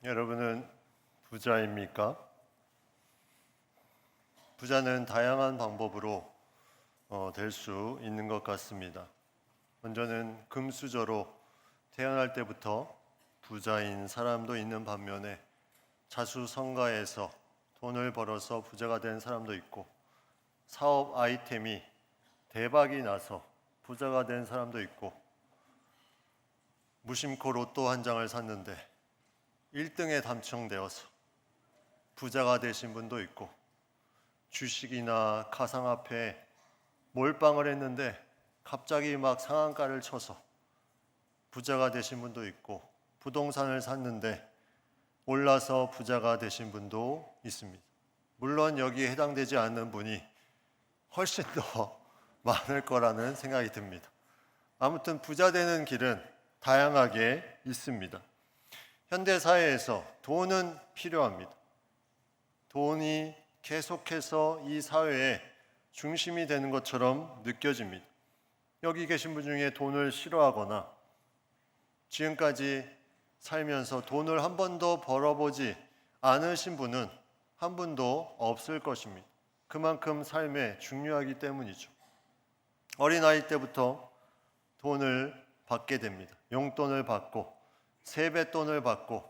여러분은 부자입니까? 부자는 다양한 방법으로 될 수 있는 것 같습니다. 먼저는 금수저로 태어날 때부터 부자인 사람도 있는 반면에 자수성가해서 돈을 벌어서 부자가 된 사람도 있고, 사업 아이템이 대박이 나서 부자가 된 사람도 있고, 무심코 로또 한 장을 샀는데 1등에 당첨되어서 부자가 되신 분도 있고, 주식이나 가상화폐에 몰빵을 했는데 갑자기 막 상한가를 쳐서 부자가 되신 분도 있고, 부동산을 샀는데 올라서 부자가 되신 분도 있습니다. 물론 여기에 해당되지 않는 분이 훨씬 더 많을 거라는 생각이 듭니다. 아무튼 부자 되는 길은 다양하게 있습니다. 현대 사회에서 돈은 필요합니다. 돈이 계속해서 이 사회의 중심이 되는 것처럼 느껴집니다. 여기 계신 분 중에 돈을 싫어하거나 지금까지 살면서 돈을 한 번도 벌어보지 않으신 분은 한 분도 없을 것입니다. 그만큼 삶에 중요하기 때문이죠. 어린아이 때부터 돈을 받게 됩니다. 용돈을 받고 세뱃돈을 받고,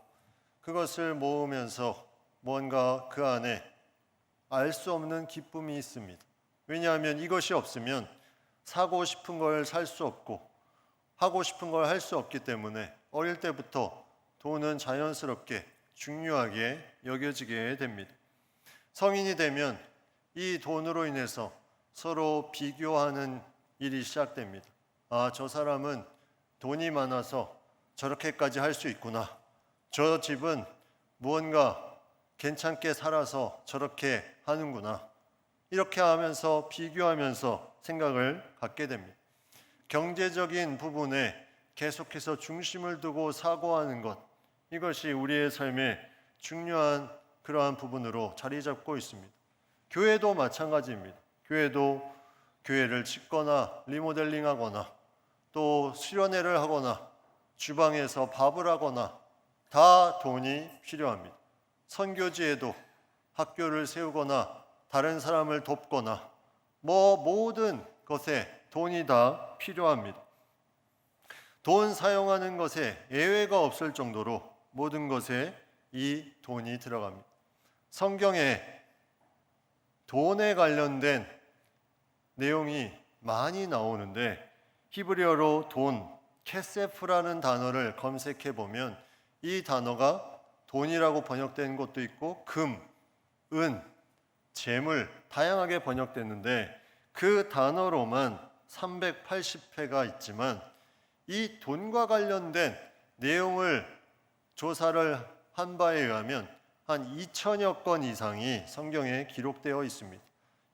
그것을 모으면서 뭔가 그 안에 알 수 없는 기쁨이 있습니다. 왜냐하면 이것이 없으면 사고 싶은 걸 살 수 없고 하고 싶은 걸 할 수 없기 때문에 어릴 때부터 돈은 자연스럽게 중요하게 여겨지게 됩니다. 성인이 되면 이 돈으로 인해서 서로 비교하는 일이 시작됩니다. 아, 저 사람은 돈이 많아서 저렇게까지 할 수 있구나. 저 집은 무언가 괜찮게 살아서 저렇게 하는구나. 이렇게 하면서 비교하면서 생각을 갖게 됩니다. 경제적인 부분에 계속해서 중심을 두고 사고하는 것, 이것이 우리의 삶에 중요한 그러한 부분으로 자리 잡고 있습니다. 교회도 마찬가지입니다. 교회도 교회를 짓거나 리모델링하거나 또 수련회를 하거나 주방에서 밥을 하거나 다 돈이 필요합니다. 선교지에도 학교를 세우거나 다른 사람을 돕거나 모든 것에 돈이 다 필요합니다. 돈 사용하는 것에 예외가 없을 정도로 모든 것에 이 돈이 들어갑니다. 성경에 돈에 관련된 내용이 많이 나오는데, 히브리어로 돈, 케세프라는 단어를 검색해 보면 이 단어가 돈이라고 번역된 것도 있고 금, 은, 재물 다양하게 번역됐는데, 그 단어로만 380회가 있지만 이 돈과 관련된 내용을 조사를 한 바에 의하면 한 2천여 건 이상이 성경에 기록되어 있습니다.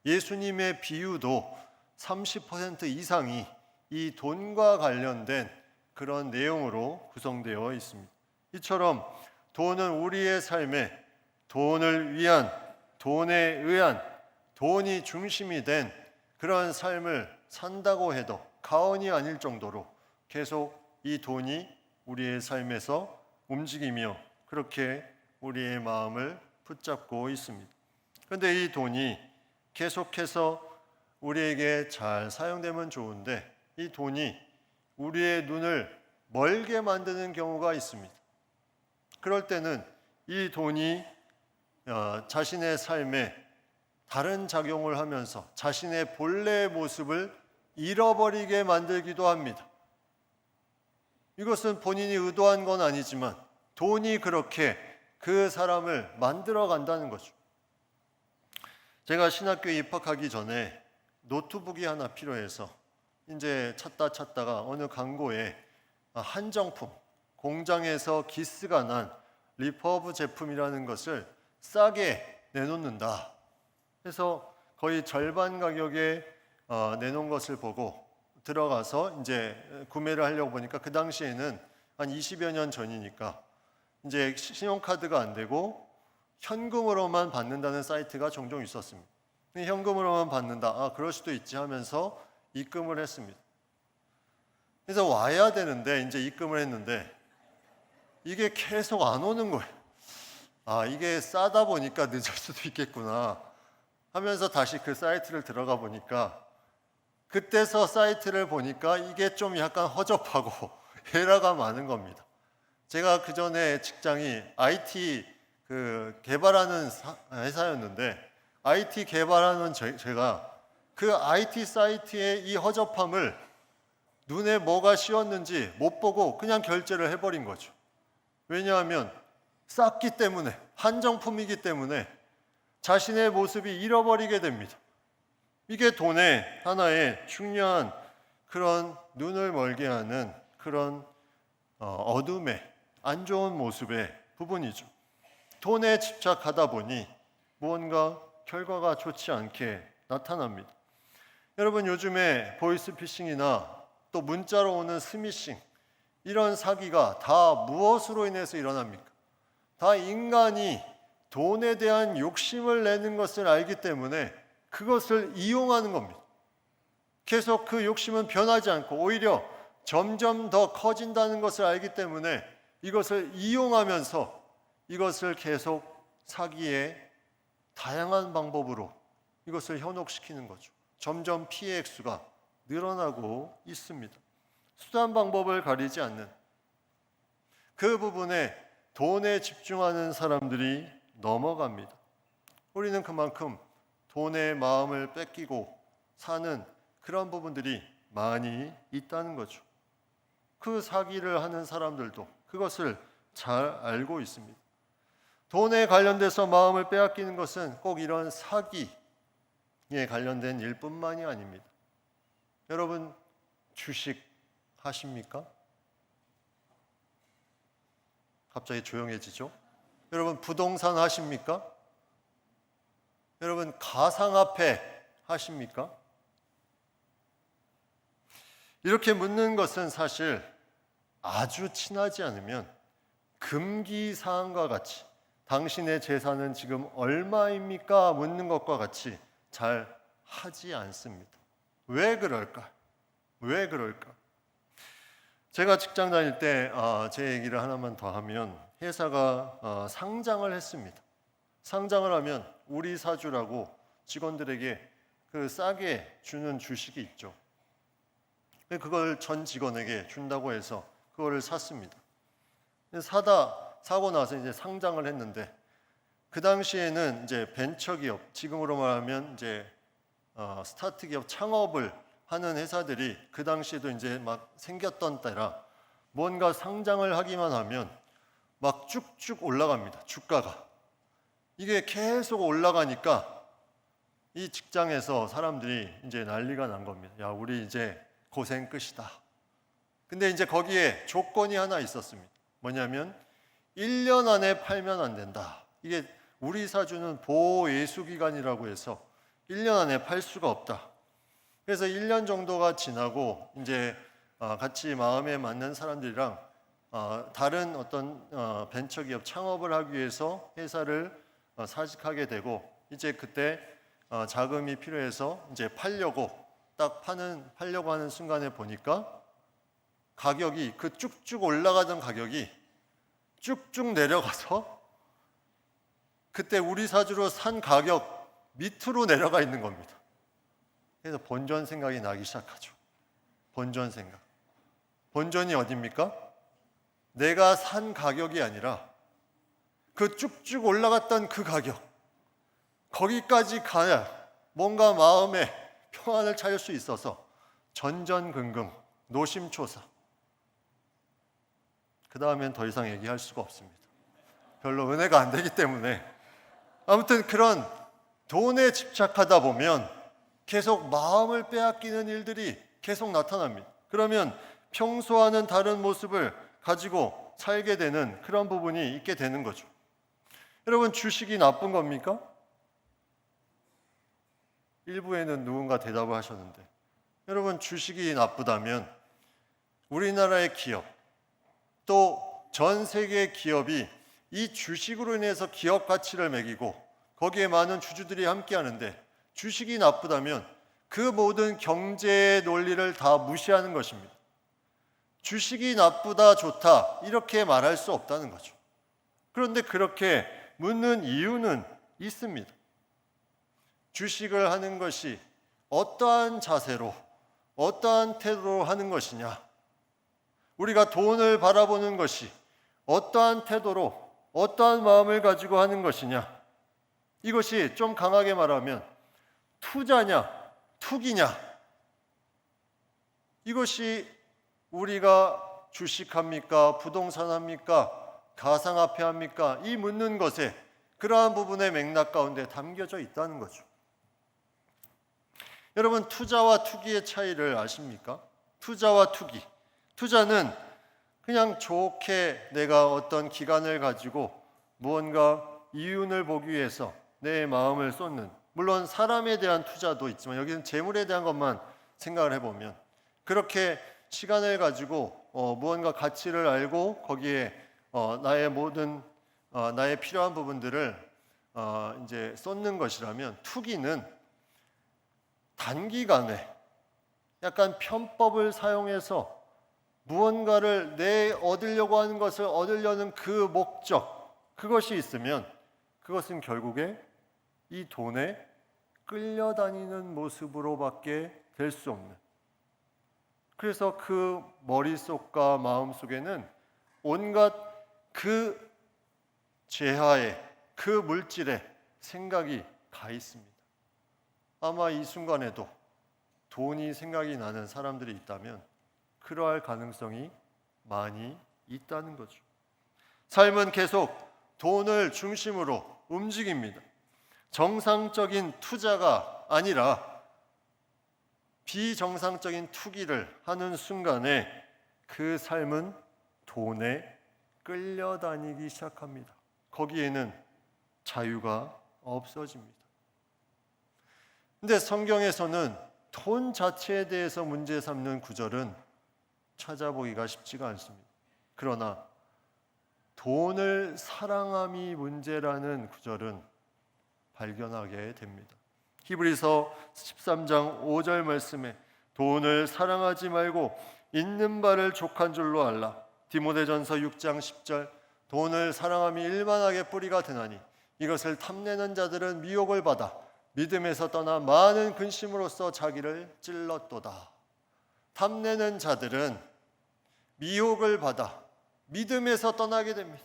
예수님의 비유도 30% 이상이 이 돈과 관련된 그런 내용으로 구성되어 있습니다. 이처럼 돈은 우리의 삶에 돈을 위한, 돈에 의한, 돈이 중심이 된 그런 삶을 산다고 해도 과언이 아닐 정도로 계속 이 돈이 우리의 삶에서 움직이며 그렇게 우리의 마음을 붙잡고 있습니다. 그런데 이 돈이 계속해서 우리에게 잘 사용되면 좋은데, 이 돈이 우리의 눈을 멀게 만드는 경우가 있습니다. 그럴 때는 이 돈이 자신의 삶에 다른 작용을 하면서 자신의 본래의 모습을 잃어버리게 만들기도 합니다. 이것은 본인이 의도한 건 아니지만 돈이 그렇게 그 사람을 만들어 간다는 거죠. 제가 신학교에 입학하기 전에 노트북이 하나 필요해서 이제 찾다가 어느 광고에 한정품, 공장에서 기스가 난 리퍼브 제품이라는 것을 싸게 내놓는다. 그래서 거의 절반 가격에 내놓은 것을 보고 들어가서 이제 구매를 하려고 보니까, 그 당시에는 한 20여 년 전이니까 이제 신용카드가 안 되고 현금으로만 받는다는 사이트가 종종 있었습니다. 현금으로만 받는다. 그럴 수도 있지 하면서 입금을 했습니다. 그래서 와야 되는데 이제 입금을 했는데 이게 계속 안 오는 거예요. 아, 이게 싸다 보니까 늦을 수도 있겠구나 하면서 다시 그 사이트를 들어가 보니까 그때서 사이트를 보니까 이게 좀 약간 허접하고 에러가 많은 겁니다. 제가 그 전에 직장이 IT 개발하는 회사였는데 IT 개발하는 제가 그 IT 사이트의 이 허접함을 눈에 뭐가 씌었는지 못 보고 그냥 결제를 해버린 거죠. 왜냐하면 쌌기 때문에, 한정품이기 때문에 자신의 모습이 잃어버리게 됩니다. 이게 돈의 하나의 중요한 그런 눈을 멀게 하는 그런 어둠의 안 좋은 모습의 부분이죠. 돈에 집착하다 보니 무언가 결과가 좋지 않게 나타납니다. 여러분, 요즘에 보이스피싱이나 또 문자로 오는 스미싱, 이런 사기가 다 무엇으로 인해서 일어납니까? 다 인간이 돈에 대한 욕심을 내는 것을 알기 때문에 그것을 이용하는 겁니다. 계속 그 욕심은 변하지 않고 오히려 점점 더 커진다는 것을 알기 때문에 이것을 이용하면서 이것을 계속 사기의 다양한 방법으로 이것을 현혹시키는 거죠. 점점 피해 액수가 늘어나고 있습니다. 수단 방법을 가리지 않는 그 부분에 돈에 집중하는 사람들이 넘어갑니다. 우리는 그만큼 돈의 마음을 뺏기고 사는 그런 부분들이 많이 있다는 거죠. 그 사기를 하는 사람들도 그것을 잘 알고 있습니다. 돈에 관련돼서 마음을 빼앗기는 것은 꼭 이런 사기에 관련된 일뿐만이 아닙니다. 여러분, 주식 하십니까? 갑자기 조용해지죠? 여러분, 부동산 하십니까? 여러분, 가상화폐 하십니까? 이렇게 묻는 것은 사실 아주 친하지 않으면 금기사항과 같이 당신의 재산은 지금 얼마입니까? 묻는 것과 같이 잘 하지 않습니다. 왜 그럴까? 왜 그럴까? 제가 직장 다닐 때 제 얘기를 하나만 더 하면 회사가 상장을 했습니다. 상장을 하면 우리 사주라고 직원들에게 그 싸게 주는 주식이 있죠. 그걸 전 직원에게 준다고 해서 그거를 샀습니다. 사고 나서 이제 상장을 했는데 그 당시에는 이제 벤처기업, 지금으로 말하면 이제 스타트 기업 창업을 하는 회사들이 그 당시에도 이제 막 생겼던 때라 뭔가 상장을 하기만 하면 막 쭉쭉 올라갑니다. 주가가. 이게 계속 올라가니까 이 직장에서 사람들이 이제 난리가 난 겁니다. 야, 우리 이제 고생 끝이다. 근데 이제 거기에 조건이 하나 있었습니다. 뭐냐면 1년 안에 팔면 안 된다. 이게 우리 사주는 보호예수기간이라고 해서 1년 안에 팔 수가 없다. 그래서 1년 정도가 지나고 이제 같이 마음에 맞는 사람들이랑 다른 어떤 벤처기업 창업을 하기 위해서 회사를 사직하게 되고 이제 그때 자금이 필요해서 이제 팔려고 하는 순간에 보니까 가격이 그 쭉쭉 올라가던 가격이 쭉쭉 내려가서 그때 우리 사주로 산 가격 밑으로 내려가 있는 겁니다. 그래서 본전 생각이 나기 시작하죠. 본전 생각. 본전이 어디입니까? 내가 산 가격이 아니라 그 쭉쭉 올라갔던 그 가격, 거기까지 가야 뭔가 마음에 평안을 찾을 수 있어서 전전긍긍, 노심초사. 그 다음엔 더 이상 얘기할 수가 없습니다. 별로 은혜가 안 되기 때문에. 아무튼 그런 돈에 집착하다 보면 계속 마음을 빼앗기는 일들이 계속 나타납니다. 그러면 평소와는 다른 모습을 가지고 살게 되는 그런 부분이 있게 되는 거죠. 여러분, 주식이 나쁜 겁니까? 일부에는 누군가 대답을 하셨는데, 여러분, 주식이 나쁘다면 우리나라의 기업 또 전 세계 기업이 이 주식으로 인해서 기업 가치를 매기고 거기에 많은 주주들이 함께 하는데 주식이 나쁘다면 그 모든 경제의 논리를 다 무시하는 것입니다. 주식이 나쁘다, 좋다 이렇게 말할 수 없다는 거죠. 그런데 그렇게 묻는 이유는 있습니다. 주식을 하는 것이 어떠한 자세로, 어떠한 태도로 하는 것이냐, 우리가 돈을 바라보는 것이 어떠한 태도로, 어떠한 마음을 가지고 하는 것이냐, 이것이 좀 강하게 말하면 투자냐, 투기냐, 이것이 우리가 주식합니까, 부동산 합니까, 가상화폐 합니까, 이 묻는 것에 그러한 부분의 맥락 가운데 담겨져 있다는 거죠. 여러분, 투자와 투기의 차이를 아십니까? 투자와 투기. 투자는 그냥 좋게 내가 어떤 기간을 가지고 무언가 이윤을 보기 위해서 내 마음을 쏟는, 물론 사람에 대한 투자도 있지만 여기는 재물에 대한 것만 생각을 해보면 그렇게 시간을 가지고 무언가 가치를 알고 거기에 나의 모든 나의 필요한 부분들을 이제 쏟는 것이라면, 투기는 단기간에 약간 편법을 사용해서 무언가를 내 얻으려고 하는 것을 얻으려는 그 목적, 그것이 있으면 그것은 결국에 이 돈에 끌려다니는 모습으로밖에 될 수 없는, 그래서 그 머릿속과 마음속에는 온갖 그 재화에, 그 물질에 생각이 가 있습니다. 아마 이 순간에도 돈이 생각이 나는 사람들이 있다면 그러할 가능성이 많이 있다는 거죠. 삶은 계속 돈을 중심으로 움직입니다. 정상적인 투자가 아니라 비정상적인 투기를 하는 순간에 그 삶은 돈에 끌려다니기 시작합니다. 거기에는 자유가 없어집니다. 근데 성경에서는 돈 자체에 대해서 문제 삼는 구절은 찾아보기가 쉽지가 않습니다. 그러나 돈을 사랑함이 문제라는 구절은 발견하게 됩니다. 히브리서 13장 5절 말씀에 돈을 사랑하지 말고 있는 바를 족한 줄로 알라. 디모데전서 6장 10절 돈을 사랑함이 일만하게 뿌리가 되나니 이것을 탐내는 자들은 미혹을 받아 믿음에서 떠나 많은 근심으로써 자기를 찔렀도다. 탐내는 자들은 미혹을 받아 믿음에서 떠나게 됩니다.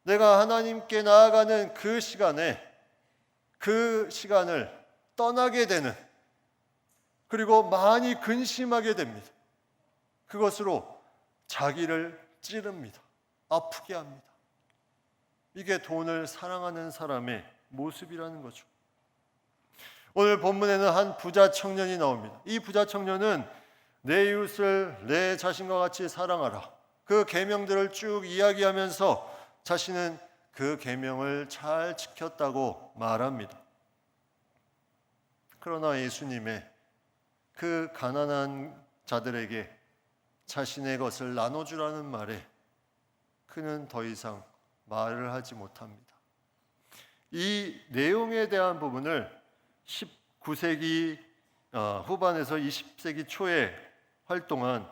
내가 하나님께 나아가는 그 시간에 그 시간을 떠나게 되는, 그리고 많이 근심하게 됩니다. 그것으로 자기를 찌릅니다. 아프게 합니다. 이게 돈을 사랑하는 사람의 모습이라는 거죠. 오늘 본문에는 한 부자 청년이 나옵니다. 이 부자 청년은 내 이웃을 내 자신과 같이 사랑하라, 그 계명들을 쭉 이야기하면서 자신은 그 계명을 잘 지켰다고 말합니다. 그러나 예수님의 그 가난한 자들에게 자신의 것을 나눠주라는 말에 그는 더 이상 말을 하지 못합니다. 이 내용에 대한 부분을 19세기 후반에서 20세기 초에 활동한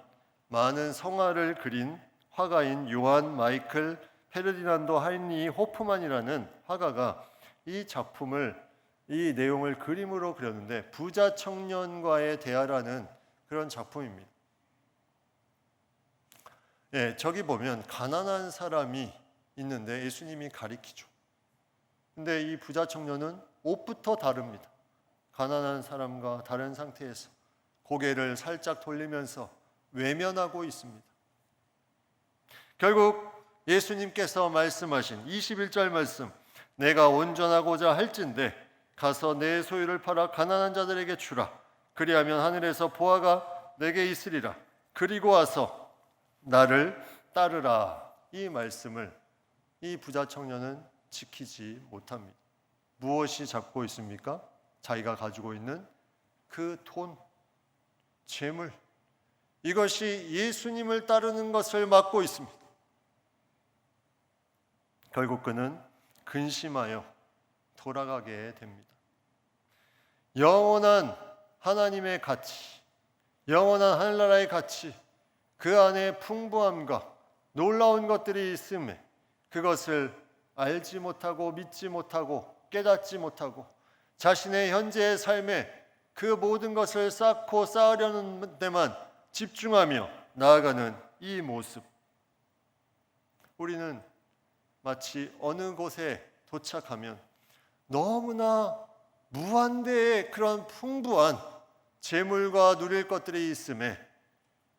많은 성화를 그린 화가인 요한 마이클 페르디난도 하인리 호프만이라는 화가가 이 작품을, 이 내용을 그림으로 그렸는데 부자 청년과의 대화라는 그런 작품입니다. 저기 보면 가난한 사람이 있는데 예수님이 가리키죠. 근데 이 부자 청년은 옷부터 다릅니다. 가난한 사람과 다른 상태에서 고개를 살짝 돌리면서 외면하고 있습니다. 결국 예수님께서 말씀하신 21절 말씀, 내가 온전하고자 할진대 가서 내 소유를 팔아 가난한 자들에게 주라. 그리하면 하늘에서 보화가 내게 있으리라. 그리고 와서 나를 따르라. 이 말씀을 이 부자 청년은 지키지 못합니다. 무엇이 잡고 있습니까? 자기가 가지고 있는 그 돈, 재물, 이것이 예수님을 따르는 것을 막고 있습니다. 결국 그는 근심하여 돌아가게 됩니다. 영원한 하나님의 가치, 영원한 하늘나라의 가치, 그 안에 풍부함과 놀라운 것들이 있음에 그것을 알지 못하고 믿지 못하고 깨닫지 못하고 자신의 현재의 삶에 그 모든 것을 쌓고 쌓으려는 데만 집중하며 나아가는 이 모습, 우리는 마치 어느 곳에 도착하면 너무나 무한대의 그런 풍부한 재물과 누릴 것들이 있음에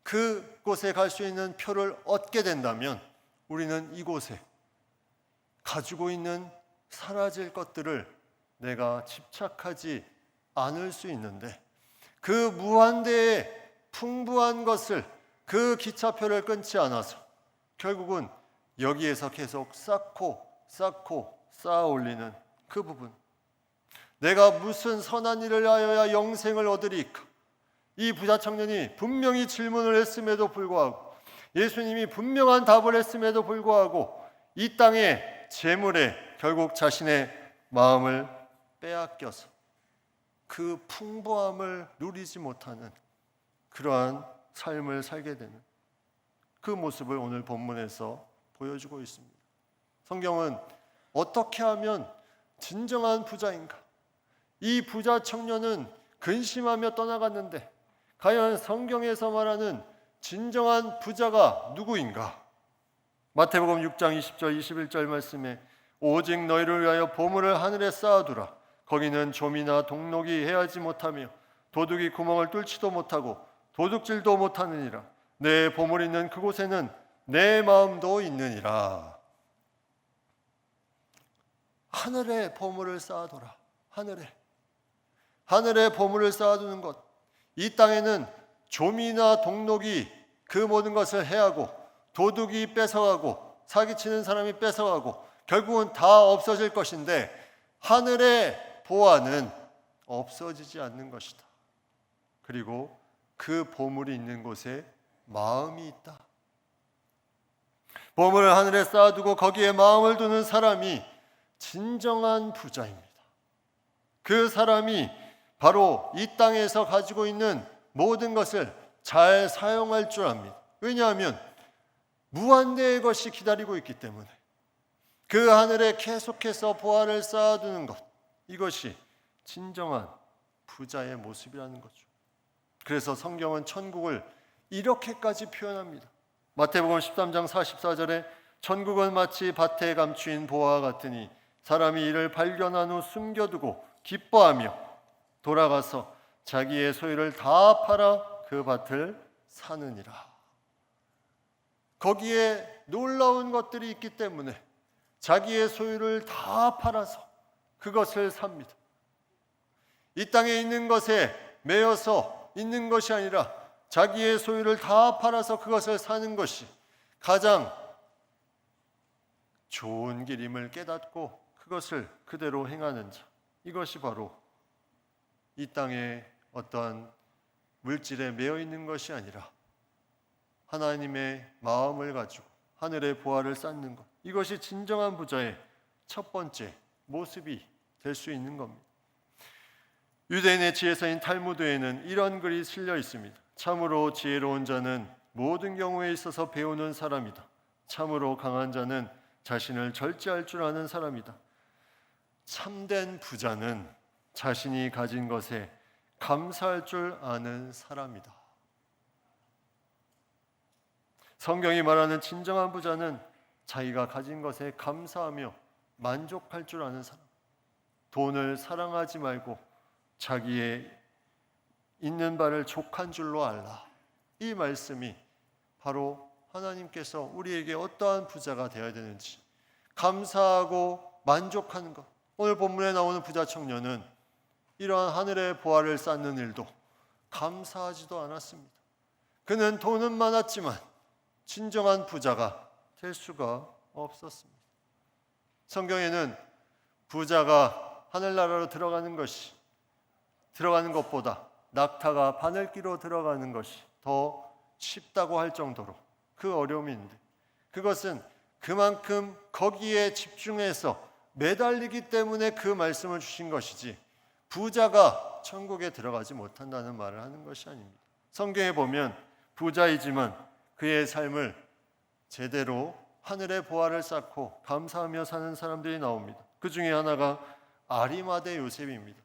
그곳에 갈 수 있는 표를 얻게 된다면 우리는 이곳에 가지고 있는 사라질 것들을 내가 집착하지 않을 수 있는데, 그 무한대의 풍부한 것을, 그 기차표를 끊지 않아서 결국은 여기에서 계속 쌓고 쌓아 올리는 그 부분, 내가 무슨 선한 일을 하여야 영생을 얻으리까? 이 부자 청년이 분명히 질문을 했음에도 불구하고, 예수님이 분명한 답을 했음에도 불구하고 이 땅의 재물에 결국 자신의 마음을 빼앗겨서 그 풍부함을 누리지 못하는 그러한 삶을 살게 되는 그 모습을 오늘 본문에서 보여주고 있습니다. 성경은 어떻게 하면 진정한 부자인가? 이 부자 청년은 근심하며 떠나갔는데 과연 성경에서 말하는 진정한 부자가 누구인가? 마태복음 6장 20절 21절 말씀에 오직 너희를 위하여 보물을 하늘에 쌓아두라. 거기는 좀이나 동록이 해하지 못하며 도둑이 구멍을 뚫지도 못하고 도둑질도 못하느니라. 내 보물 있는 그곳에는 내 마음도 있느니라. 하늘에 보물을 쌓아둬라. 하늘에 보물을 쌓아두는 것. 이 땅에는 좀이나 동록이 그 모든 것을 해하고 도둑이 뺏어가고 사기치는 사람이 뺏어가고 결국은 다 없어질 것인데, 하늘의 보화는 없어지지 않는 것이다. 그리고 그 보물이 있는 곳에 마음이 있다. 보물을 하늘에 쌓아두고 거기에 마음을 두는 사람이 진정한 부자입니다. 그 사람이 바로 이 땅에서 가지고 있는 모든 것을 잘 사용할 줄 압니다. 왜냐하면 무한대의 것이 기다리고 있기 때문에. 그 하늘에 계속해서 보화를 쌓아두는 것, 이것이 진정한 부자의 모습이라는 거죠. 그래서 성경은 천국을 이렇게까지 표현합니다. 마태복음 13장 44절에 천국은 마치 밭에 감추인 보화와 같으니 사람이 이를 발견한 후 숨겨두고 기뻐하며 돌아가서 자기의 소유를 다 팔아 그 밭을 사느니라. 거기에 놀라운 것들이 있기 때문에 자기의 소유를 다 팔아서 그것을 삽니다. 이 땅에 있는 것에 매여서 있는 것이 아니라 자기의 소유를 다 팔아서 그것을 사는 것이 가장 좋은 길임을 깨닫고 그것을 그대로 행하는 자, 이것이 바로 이 땅에 어떠한 물질에 매여 있는 것이 아니라 하나님의 마음을 가지고 하늘의 보화를 쌓는 것, 이것이 진정한 부자의 첫 번째 모습이 될 수 있는 겁니다. 유대인의 지혜서인 탈무드에는 이런 글이 실려 있습니다. 참으로 지혜로운 자는 모든 경우에 있어서 배우는 사람이다. 참으로 강한 자는 자신을 절제할 줄 아는 사람이다. 참된 부자는 자신이 가진 것에 감사할 줄 아는 사람이다. 성경이 말하는 진정한 부자는 자기가 가진 것에 감사하며 만족할 줄 아는 사람. 돈을 사랑하지 말고 자기의 있는 바를 족한 줄로 알라. 이 말씀이 바로 하나님께서 우리에게 어떠한 부자가 되어야 되는지, 감사하고 만족하는 것. 오늘 본문에 나오는 부자 청년은 이러한 하늘의 보화를 쌓는 일도 감사하지도 않았습니다. 그는 돈은 많았지만 진정한 부자가 될 수가 없었습니다. 성경에는 부자가 하늘나라로 들어가는 것보다 낙타가 바늘기로 들어가는 것이 더 쉽다고 할 정도로 그 어려움이 있는데, 그것은 그만큼 거기에 집중해서 매달리기 때문에 그 말씀을 주신 것이지 부자가 천국에 들어가지 못한다는 말을 하는 것이 아닙니다. 성경에 보면 부자이지만 그의 삶을 제대로 하늘의 보화를 쌓고 감사하며 사는 사람들이 나옵니다. 그 중에 하나가 아리마대 요셉입니다.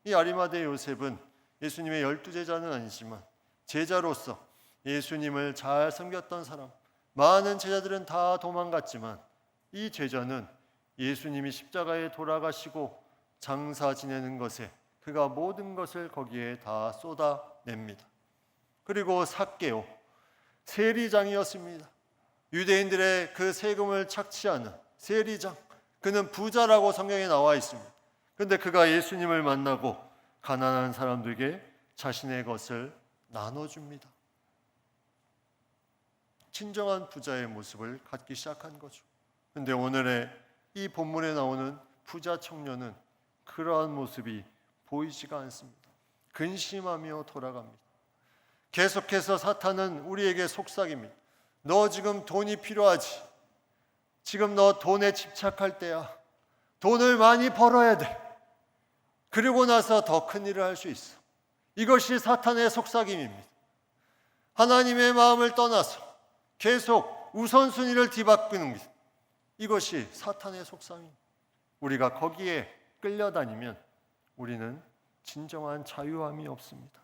이 아리마대 요셉은 예수님의 12제자는 아니지만 제자로서 예수님을 잘 섬겼던 사람, 많은 제자들은 다 도망갔지만 이 제자는 예수님이 십자가에 돌아가시고 장사 지내는 것에 그가 모든 것을 거기에 다 쏟아냅니다. 그리고 삭개오, 세리장이었습니다. 유대인들의 그 세금을 착취하는 세리장, 그는 부자라고 성경에 나와 있습니다. 그런데 그가 예수님을 만나고 가난한 사람들에게 자신의 것을 나눠줍니다. 진정한 부자의 모습을 갖기 시작한 거죠. 그런데 오늘의 이 본문에 나오는 부자 청년은 그러한 모습이 보이지가 않습니다. 근심하며 돌아갑니다. 계속해서 사탄은 우리에게 속삭입니다. 너 지금 돈이 필요하지. 지금 너 돈에 집착할 때야. 돈을 많이 벌어야 돼. 그리고 나서 더 큰 일을 할 수 있어. 이것이 사탄의 속삭임입니다. 하나님의 마음을 떠나서 계속 우선순위를 뒤바꾸는 것, 이것이 사탄의 속삭임입니다. 우리가 거기에 끌려다니면 우리는 진정한 자유함이 없습니다.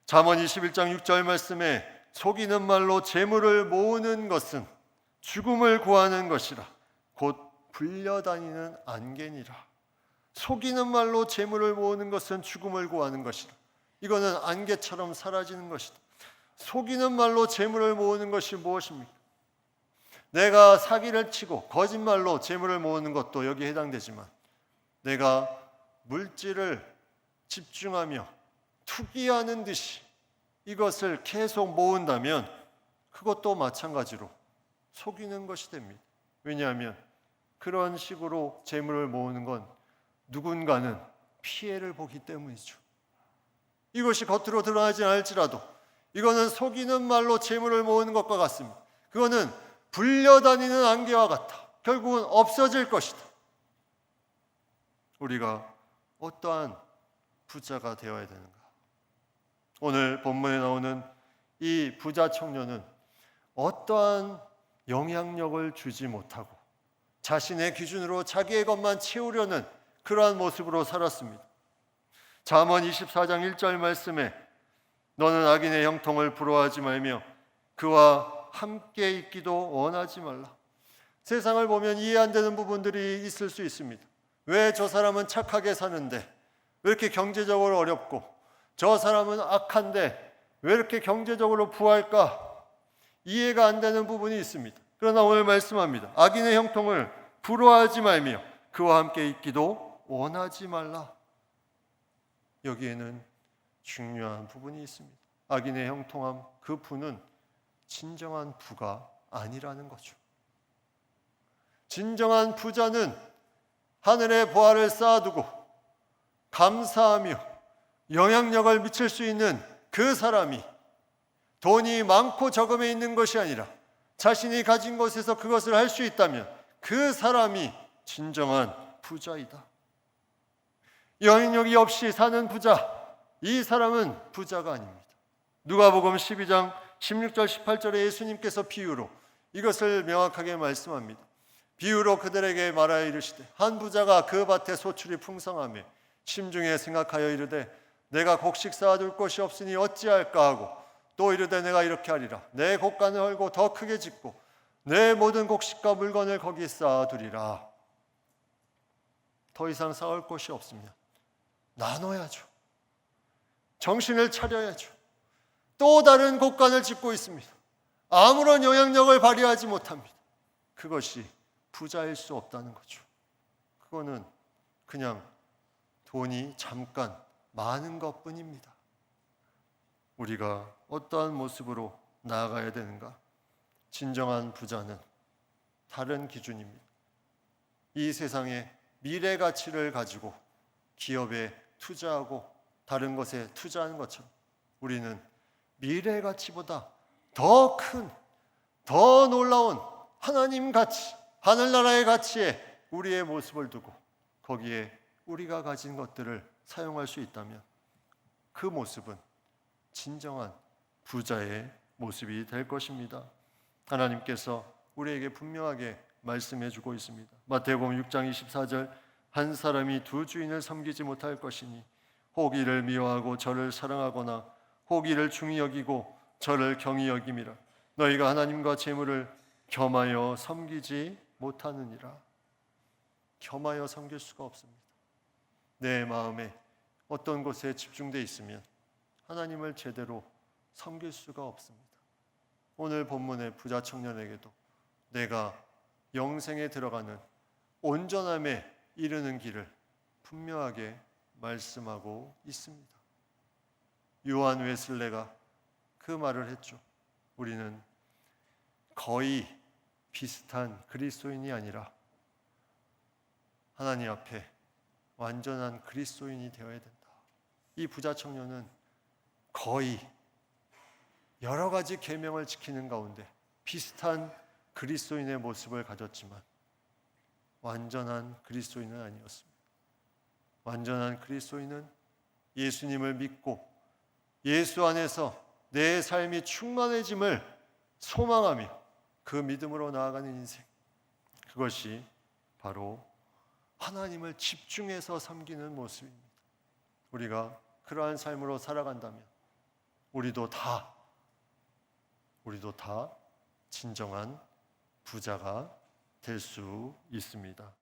잠언 21장 6절 말씀에 속이는 말로 재물을 모으는 것은 죽음을 구하는 것이라 곧 불려다니는 안개니라. 속이는 말로 재물을 모으는 것은 죽음을 구하는 것이다. 이거는 안개처럼 사라지는 것이다. 속이는 말로 재물을 모으는 것이 무엇입니까? 내가 사기를 치고 거짓말로 재물을 모으는 것도 여기에 해당되지만 내가 물질을 집중하며 투기하는 듯이 이것을 계속 모은다면 그것도 마찬가지로 속이는 것이 됩니다. 왜냐하면 그런 식으로 재물을 모으는 건 누군가는 피해를 보기 때문이죠. 이것이 겉으로 드러나지 않을지라도 이거는 속이는 말로 재물을 모으는 것과 같습니다. 그거는 불려다니는 안개와 같아. 결국은 없어질 것이다. 우리가 어떠한 부자가 되어야 되는가? 오늘 본문에 나오는 이 부자 청년은 어떠한 영향력을 주지 못하고 자신의 기준으로 자기의 것만 채우려는 그러한 모습으로 살았습니다. 잠언 24장 1절 말씀에 너는 악인의 형통을 부러워하지 말며 그와 함께 있기도 원하지 말라. 세상을 보면 이해 안 되는 부분들이 있을 수 있습니다. 왜 저 사람은 착하게 사는데 왜 이렇게 경제적으로 어렵고 저 사람은 악한데 왜 이렇게 경제적으로 부할까? 이해가 안 되는 부분이 있습니다. 그러나 오늘 말씀합니다. 악인의 형통을 부러워하지 말며 그와 함께 있기도 원하지 말라. 여기에는 중요한 부분이 있습니다. 악인의 형통함, 그 부는 진정한 부가 아니라는 거죠. 진정한 부자는 하늘의 보화를 쌓아두고 감사하며 영향력을 미칠 수 있는 그 사람이 돈이 많고 적음에 있는 것이 아니라 자신이 가진 것에서 그것을 할 수 있다면 그 사람이 진정한 부자이다. 영향력이 없이 사는 부자, 이 사람은 부자가 아닙니다. 누가복음 12장 16절 18절에 예수님께서 비유로 이것을 명확하게 말씀합니다. 비유로 그들에게 말하여 이르시되 한 부자가 그 밭에 소출이 풍성하며 심중에 생각하여 이르되 내가 곡식 쌓아둘 곳이 없으니 어찌할까 하고 또 이르되 내가 이렇게 하리라 내 곡간을 헐고 더 크게 짓고 내 모든 곡식과 물건을 거기 쌓아두리라. 더 이상 쌓을 곳이 없으면 나눠야죠. 정신을 차려야죠. 또 다른 곡간을 짓고 있습니다. 아무런 영향력을 발휘하지 못합니다. 그것이 부자일 수 없다는 거죠. 그거는 그냥 돈이 잠깐 많은 것뿐입니다. 우리가 어떠한 모습으로 나아가야 되는가? 진정한 부자는 다른 기준입니다. 이 세상에 미래 가치를 가지고 기업에 투자하고 다른 것에 투자하는 것처럼 우리는 미래 가치보다 더 큰, 더 놀라운 하나님 가치, 하늘나라의 가치에 우리의 모습을 두고 거기에 우리가 가진 것들을 사용할 수 있다면 그 모습은 진정한 부자의 모습이 될 것입니다. 하나님께서 우리에게 분명하게 말씀해 주고 있습니다. 마태복음 6장 24절, 한 사람이 두 주인을 섬기지 못할 것이니 혹 이를 미워하고 저를 사랑하거나 혹 이를 중히 여기고 저를 경히 여김이라. 너희가 하나님과 재물을 겸하여 섬기지 못하느니라. 겸하여 섬길 수가 없습니다. 내 마음에 어떤 곳에 집중되어 있으면 하나님을 제대로 섬길 수가 없습니다. 오늘 본문의 부자 청년에게도 내가 영생에 들어가는 온전함에 이르는 길을 분명하게 말씀하고 있습니다. 요한 웨슬레가 그 말을 했죠. 우리는 거의 비슷한 그리스도인이 아니라 하나님 앞에 완전한 그리스도인이 되어야 된다. 이 부자 청년은 거의 여러 가지 계명을 지키는 가운데 비슷한 그리스도인의 모습을 가졌지만 완전한 그리스도인은 아니었습니다. 완전한 그리스도인은 예수님을 믿고 예수 안에서 내 삶이 충만해짐을 소망하며 그 믿음으로 나아가는 인생, 그것이 바로 하나님을 집중해서 섬기는 모습입니다. 우리가 그러한 삶으로 살아간다면 우리도 다 진정한 부자가 될 수 있습니다.